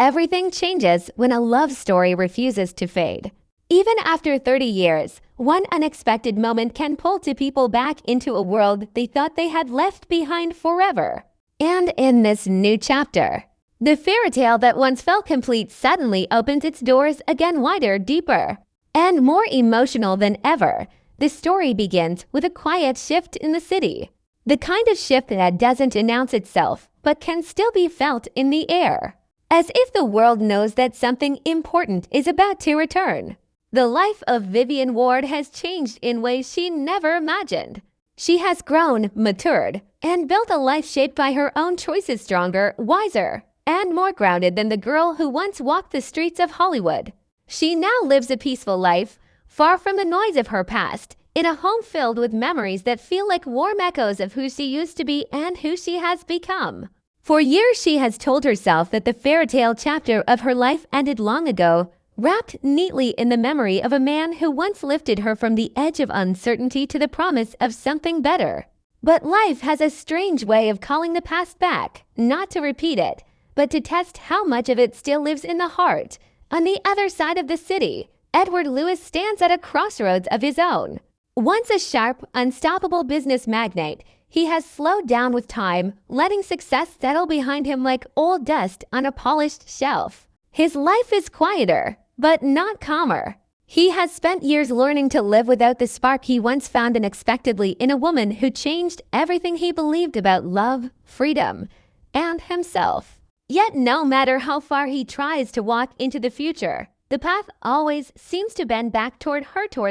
Everything changes when a love story refuses to fade. Even after 30 years, one unexpected moment can pull two people back into a world they thought they had left behind forever. And in this new chapter, the fairy tale that once felt complete suddenly opens its doors again wider, deeper, and more emotional than ever. The story begins with a quiet shift in the city. The kind of shift that doesn't announce itself, but can still be felt in the air. As if the world knows that something important is about to return. The life of Vivian Ward has changed in ways she never imagined. She has grown, matured, and built a life shaped by her own choices, stronger, wiser, and more grounded than the girl who once walked the streets of Hollywood. She now lives a peaceful life, far from the noise of her past, in a home filled with memories that feel like warm echoes of who she used to be and who she has become. For years she has told herself that the fairy tale chapter of her life ended long ago, wrapped neatly in the memory of a man who once lifted her from the edge of uncertainty to the promise of something better. But life has a strange way of calling the past back, not to repeat it, but to test how much of it still lives in the heart. On the other side of the city, Edward Lewis stands at a crossroads of his own. Once a sharp, unstoppable business magnate, he has slowed down with time, letting success settle behind him like old dust on a polished shelf. His life is quieter, but not calmer. He has spent years learning to live without the spark he once found unexpectedly in a woman who changed everything he believed about love, freedom, and himself. Yet no matter how far he tries to walk into the future, the path always seems to bend back toward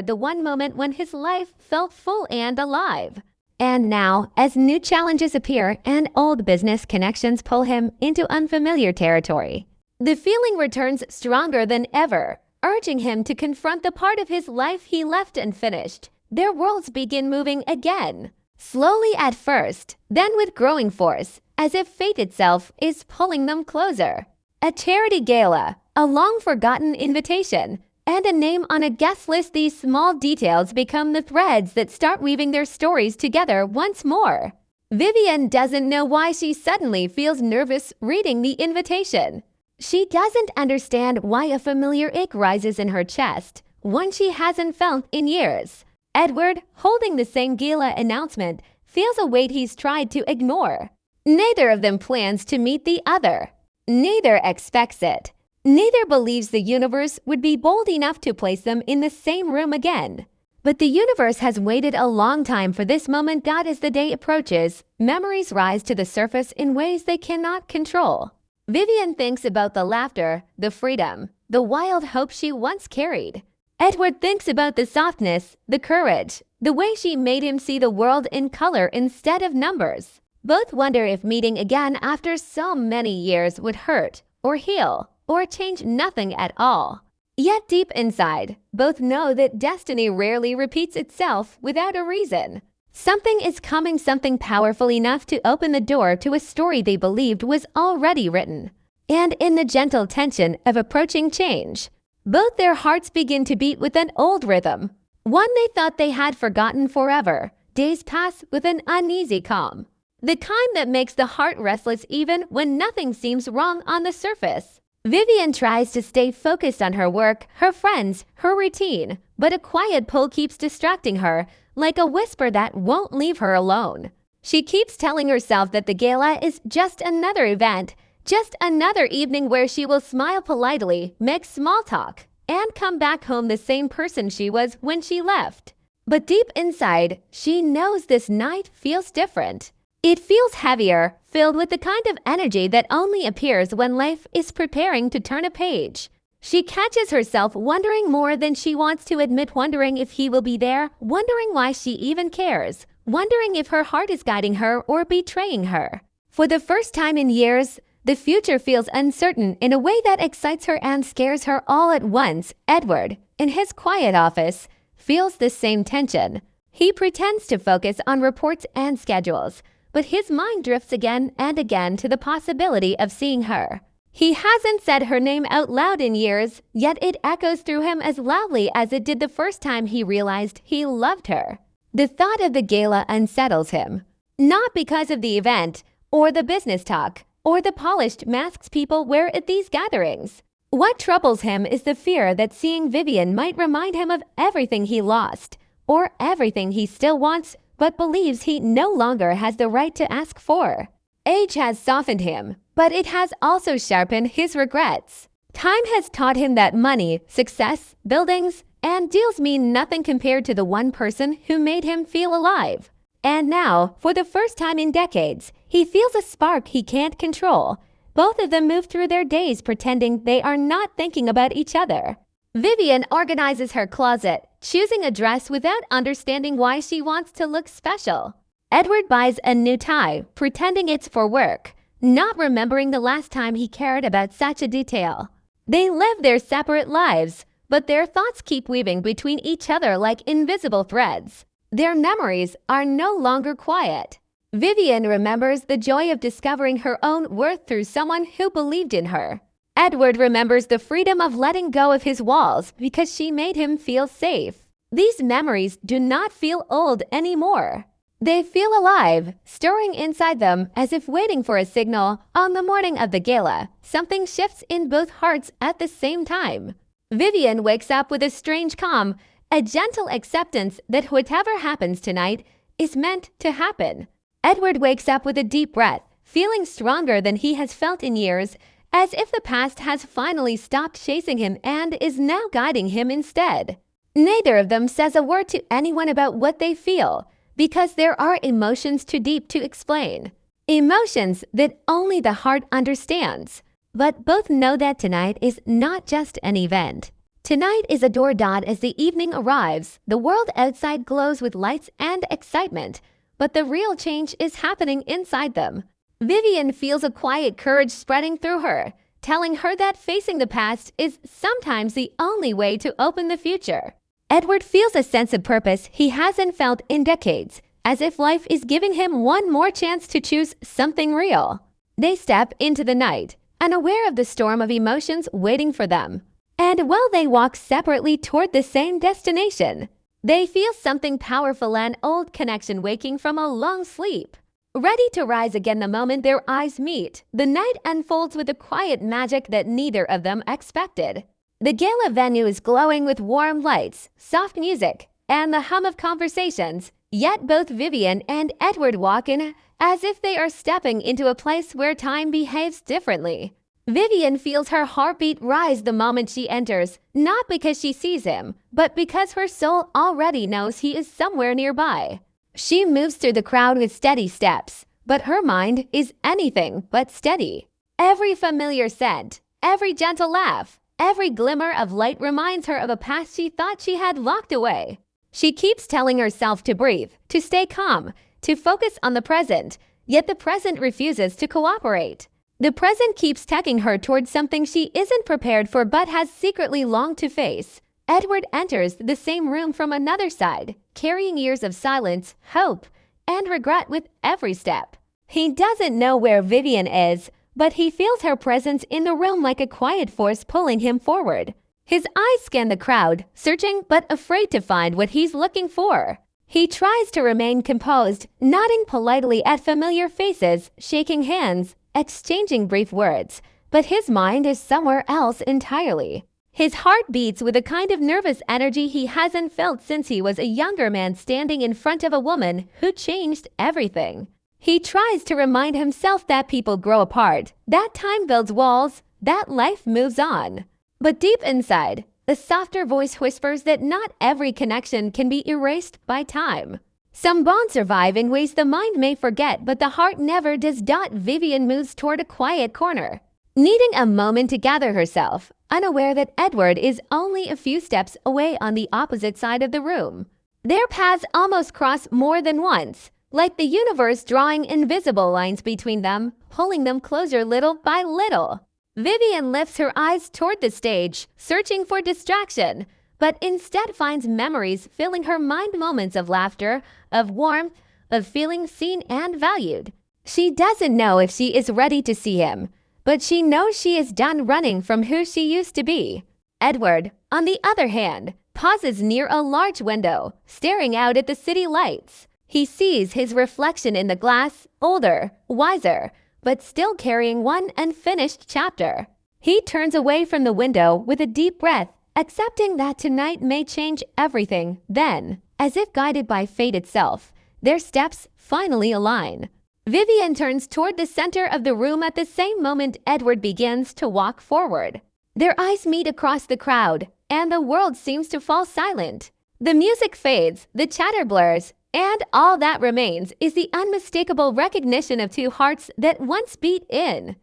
the one moment when his life felt full and alive. And now, as new challenges appear and old business connections pull him into unfamiliar territory, the feeling returns stronger than ever, urging him to confront the part of his life he left unfinished. Their worlds begin moving again, slowly at first, then with growing force, as if fate itself is pulling them closer. A charity gala, a long-forgotten invitation, and a name on a guest list. These small details become the threads that start weaving their stories together once more. Vivian doesn't know why she suddenly feels nervous reading the invitation. She doesn't understand why a familiar ache rises in her chest, one she hasn't felt in years. Edward, holding the same gala announcement, feels a weight he's tried to ignore. Neither of them plans to meet the other. Neither expects it. Neither believes the universe would be bold enough to place them in the same room again. But the universe has waited a long time for this moment. God, as the day approaches, memories rise to the surface in ways they cannot control. Vivian thinks about the laughter, the freedom, the wild hope she once carried. Edward thinks about the softness, the courage, the way she made him see the world in color instead of numbers. Both wonder if meeting again after so many years would hurt, or heal, or change nothing at all. Yet deep inside, both know that destiny rarely repeats itself without a reason. Something is coming, something powerful enough to open the door to a story they believed was already written. And in the gentle tension of approaching change, both their hearts begin to beat with an old rhythm, one they thought they had forgotten forever. Days pass with an uneasy calm, the kind that makes the heart restless even when nothing seems wrong on the surface. Vivian tries to stay focused on her work, her friends, her routine, but a quiet pull keeps distracting her, like a whisper that won't leave her alone. She keeps telling herself that the gala is just another event, just another evening where she will smile politely, make small talk, and come back home the same person she was when she left. But deep inside, she knows this night feels different. It feels heavier, filled with the kind of energy that only appears when life is preparing to turn a page. She catches herself wondering more than she wants to admit, wondering if he will be there, wondering why she even cares, wondering if her heart is guiding her or betraying her. For the first time in years, the future feels uncertain in a way that excites her and scares her all at once. Edward, in his quiet office, feels the same tension. He pretends to focus on reports and schedules, but his mind drifts again and again to the possibility of seeing her. He hasn't said her name out loud in years, yet it echoes through him as loudly as it did the first time he realized he loved her. The thought of the gala unsettles him, not because of the event or the business talk, or the polished masks people wear at these gatherings. What troubles him is the fear that seeing Vivian might remind him of everything he lost, or everything he still wants but believes he no longer has the right to ask for. Age has softened him, but it has also sharpened his regrets. Time has taught him that money, success, buildings, and deals mean nothing compared to the one person who made him feel alive. And now, for the first time in decades, he feels a spark he can't control. Both of them move through their days pretending they are not thinking about each other. Vivian organizes her closet, choosing a dress without understanding why she wants to look special. Edward buys a new tie, pretending it's for work, not remembering the last time he cared about such a detail. They live their separate lives, but their thoughts keep weaving between each other like invisible threads. Their memories are no longer quiet. Vivian remembers the joy of discovering her own worth through someone who believed in her. Edward remembers the freedom of letting go of his walls because she made him feel safe. These memories do not feel old anymore. They feel alive, stirring inside them as if waiting for a signal. On the morning of the gala, something shifts in both hearts at the same time. Vivian wakes up with a strange calm, a gentle acceptance that whatever happens tonight is meant to happen. Edward wakes up with a deep breath, feeling stronger than he has felt in years, as if the past has finally stopped chasing him and is now guiding him instead. Neither of them says a word to anyone about what they feel, because there are emotions too deep to explain. Emotions that only the heart understands. But both know that tonight is not just an event. Tonight is adored as the evening arrives. The world outside glows with lights and excitement, but the real change is happening inside them. Vivian feels a quiet courage spreading through her, telling her that facing the past is sometimes the only way to open the future. Edward feels a sense of purpose he hasn't felt in decades, as if life is giving him one more chance to choose something real. They step into the night, unaware of the storm of emotions waiting for them. And while they walk separately toward the same destination, they feel something powerful, an old connection waking from a long sleep. Ready to rise again the moment their eyes meet, the night unfolds with a quiet magic that neither of them expected. The gala venue is glowing with warm lights, soft music, and the hum of conversations, yet both Vivian and Edward walk in as if they are stepping into a place where time behaves differently. Vivian feels her heartbeat rise the moment she enters, not because she sees him, but because her soul already knows he is somewhere nearby. She moves through the crowd with steady steps, but her mind is anything but steady. Every familiar scent, every gentle laugh, every glimmer of light reminds her of a past she thought she had locked away. She keeps telling herself to breathe, to stay calm, to focus on the present, yet the present refuses to cooperate. The present keeps tugging her towards something she isn't prepared for but has secretly longed to face. Edward enters the same room from another side, carrying years of silence, hope, and regret with every step. He doesn't know where Vivian is, but he feels her presence in the room like a quiet force pulling him forward. His eyes scan the crowd, searching but afraid to find what he's looking for. He tries to remain composed, nodding politely at familiar faces, shaking hands, exchanging brief words, but his mind is somewhere else entirely. His heart beats with a kind of nervous energy he hasn't felt since he was a younger man standing in front of a woman who changed everything. He tries to remind himself that people grow apart, that time builds walls, that life moves on. But deep inside, the softer voice whispers that not every connection can be erased by time. Some bonds survive in ways the mind may forget, but the heart never does. Vivian moves toward a quiet corner, needing a moment to gather herself, unaware that Edward is only a few steps away on the opposite side of the room. Their paths almost cross more than once, like the universe drawing invisible lines between them, pulling them closer little by little. Vivian lifts her eyes toward the stage, searching for distraction, but instead finds memories filling her mind, moments of laughter, of warmth, of feeling seen and valued. She doesn't know if she is ready to see him, but she knows she is done running from who she used to be. Edward, on the other hand, pauses near a large window, staring out at the city lights. He sees his reflection in the glass, older, wiser, but still carrying one unfinished chapter. He turns away from the window with a deep breath, accepting that tonight may change everything. Then, as if guided by fate itself, their steps finally align. Vivian turns toward the center of the room at the same moment Edward begins to walk forward. Their eyes meet across the crowd, and the world seems to fall silent. The music fades, the chatter blurs, and all that remains is the unmistakable recognition of two hearts that once beat in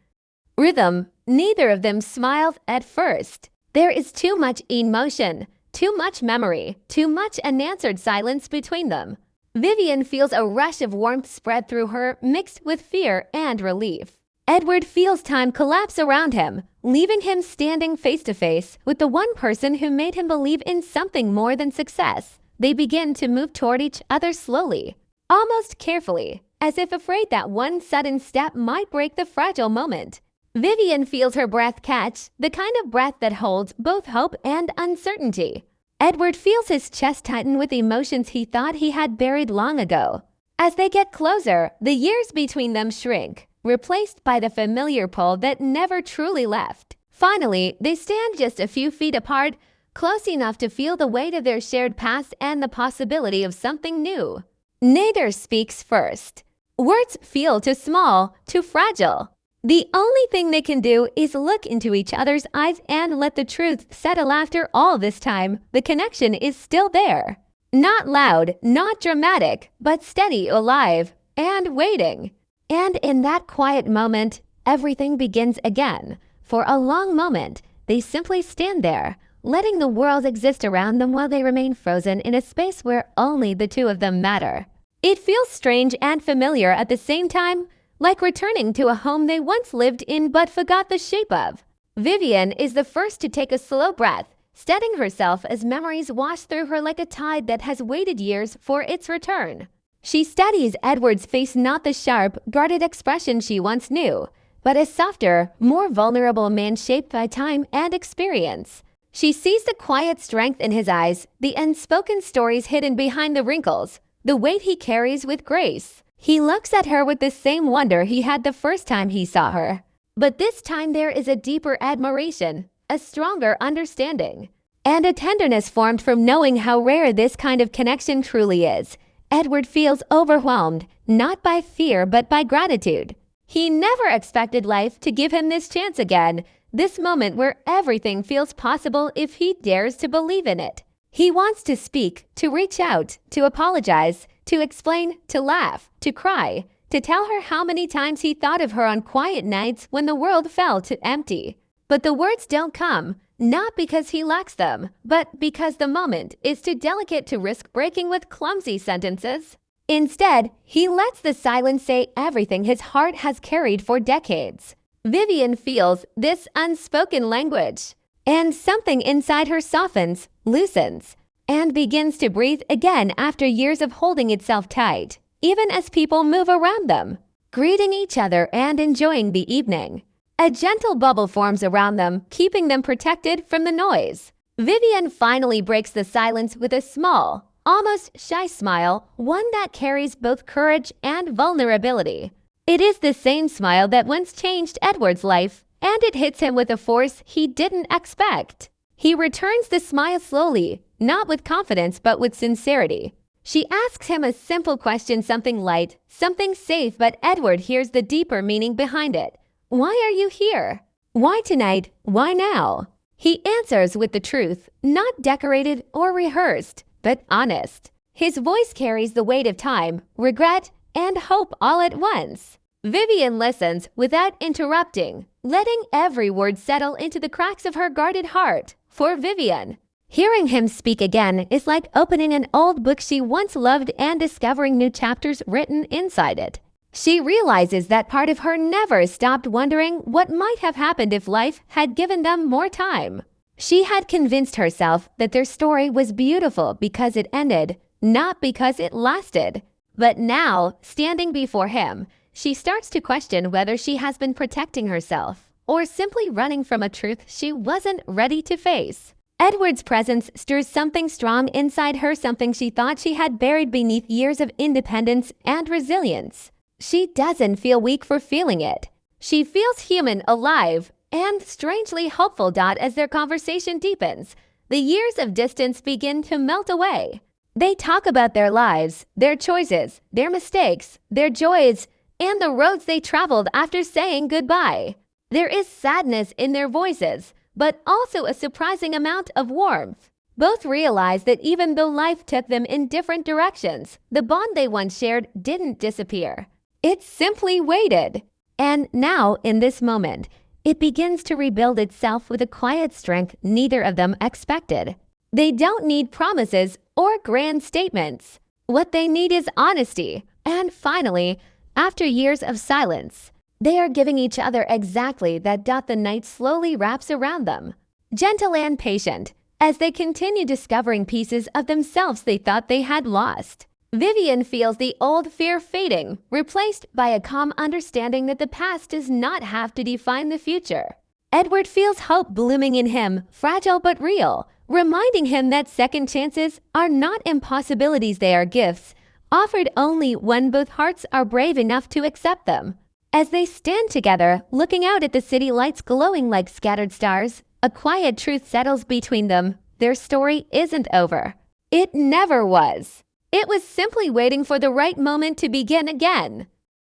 rhythm. Neither of them smiled at first. There is too much emotion, too much memory, too much unanswered silence between them. Vivian feels a rush of warmth spread through her, mixed with fear and relief. Edward feels time collapse around him, leaving him standing face to face with the one person who made him believe in something more than success. They begin to move toward each other slowly, almost carefully, as if afraid that one sudden step might break the fragile moment. Vivian feels her breath catch, the kind of breath that holds both hope and uncertainty. Edward feels his chest tighten with emotions he thought he had buried long ago. As they get closer, the years between them shrink, replaced by the familiar pull that never truly left. Finally, they stand just a few feet apart, close enough to feel the weight of their shared past and the possibility of something new. Neither speaks first. Words feel too small, too fragile. The only thing they can do is look into each other's eyes and let the truth settle. After all this time, the connection is still there. Not loud, not dramatic, but steady, alive, and waiting. And in that quiet moment, everything begins again. For a long moment, they simply stand there, letting the world exist around them while they remain frozen in a space where only the two of them matter. It feels strange and familiar at the same time, like returning to a home they once lived in but forgot the shape of. Vivian is the first to take a slow breath, steadying herself as memories wash through her like a tide that has waited years for its return. She studies Edward's face, not the sharp, guarded expression she once knew, but a softer, more vulnerable man shaped by time and experience. She sees the quiet strength in his eyes, the unspoken stories hidden behind the wrinkles, the weight he carries with grace. He looks at her with the same wonder he had the first time he saw her. But this time there is a deeper admiration, a stronger understanding, and a tenderness formed from knowing how rare this kind of connection truly is. Edward feels overwhelmed, not by fear but by gratitude. He never expected life to give him this chance again, this moment where everything feels possible if he dares to believe in it. He wants to speak, to reach out, to apologize, to explain, to laugh, to cry, to tell her how many times he thought of her on quiet nights when the world felt empty. But the words don't come, not because he lacks them, but because the moment is too delicate to risk breaking with clumsy sentences. Instead, he lets the silence say everything his heart has carried for decades. Vivian feels this unspoken language, and something inside her softens, loosens, and begins to breathe again after years of holding itself tight, even as people move around them, greeting each other and enjoying the evening. A gentle bubble forms around them, keeping them protected from the noise. Vivian finally breaks the silence with a small, almost shy smile, one that carries both courage and vulnerability. It is the same smile that once changed Edward's life, and it hits him with a force he didn't expect. He returns the smile slowly, not with confidence but with sincerity. She asks him a simple question, something light, something safe, but Edward hears the deeper meaning behind it. Why are you here? Why tonight? Why now? He answers with the truth, not decorated or rehearsed, but honest. His voice carries the weight of time, regret, and hope all at once. Vivian listens without interrupting, letting every word settle into the cracks of her guarded heart. For Vivian, hearing him speak again is like opening an old book she once loved and discovering new chapters written inside it. She realizes that part of her never stopped wondering what might have happened if life had given them more time. She had convinced herself that their story was beautiful because it ended, not because it lasted. But now, standing before him, she starts to question whether she has been protecting herself or simply running from a truth she wasn't ready to face. Edward's presence stirs something strong inside her, something she thought she had buried beneath years of independence and resilience. She doesn't feel weak for feeling it. She feels human, alive, and strangely hopeful. As their conversation deepens, the years of distance begin to melt away. They talk about their lives, their choices, their mistakes, their joys, and the roads they traveled after saying goodbye. There is sadness in their voices, but also a surprising amount of warmth. Both realize that even though life took them in different directions, the bond they once shared didn't disappear. It simply waited. And now, in this moment, it begins to rebuild itself with a quiet strength neither of them expected. They don't need promises or grand statements. What they need is honesty. And finally, after years of silence, they are giving each other exactly that. The night slowly wraps around them, gentle and patient, as they continue discovering pieces of themselves they thought they had lost. Vivian feels the old fear fading, replaced by a calm understanding that the past does not have to define the future. Edward feels hope blooming in him, fragile but real, reminding him that second chances are not impossibilities, they are gifts, offered only when both hearts are brave enough to accept them. As they stand together, looking out at the city lights glowing like scattered stars, a quiet truth settles between them. Their story isn't over. It never was. It was simply waiting for the right moment to begin again.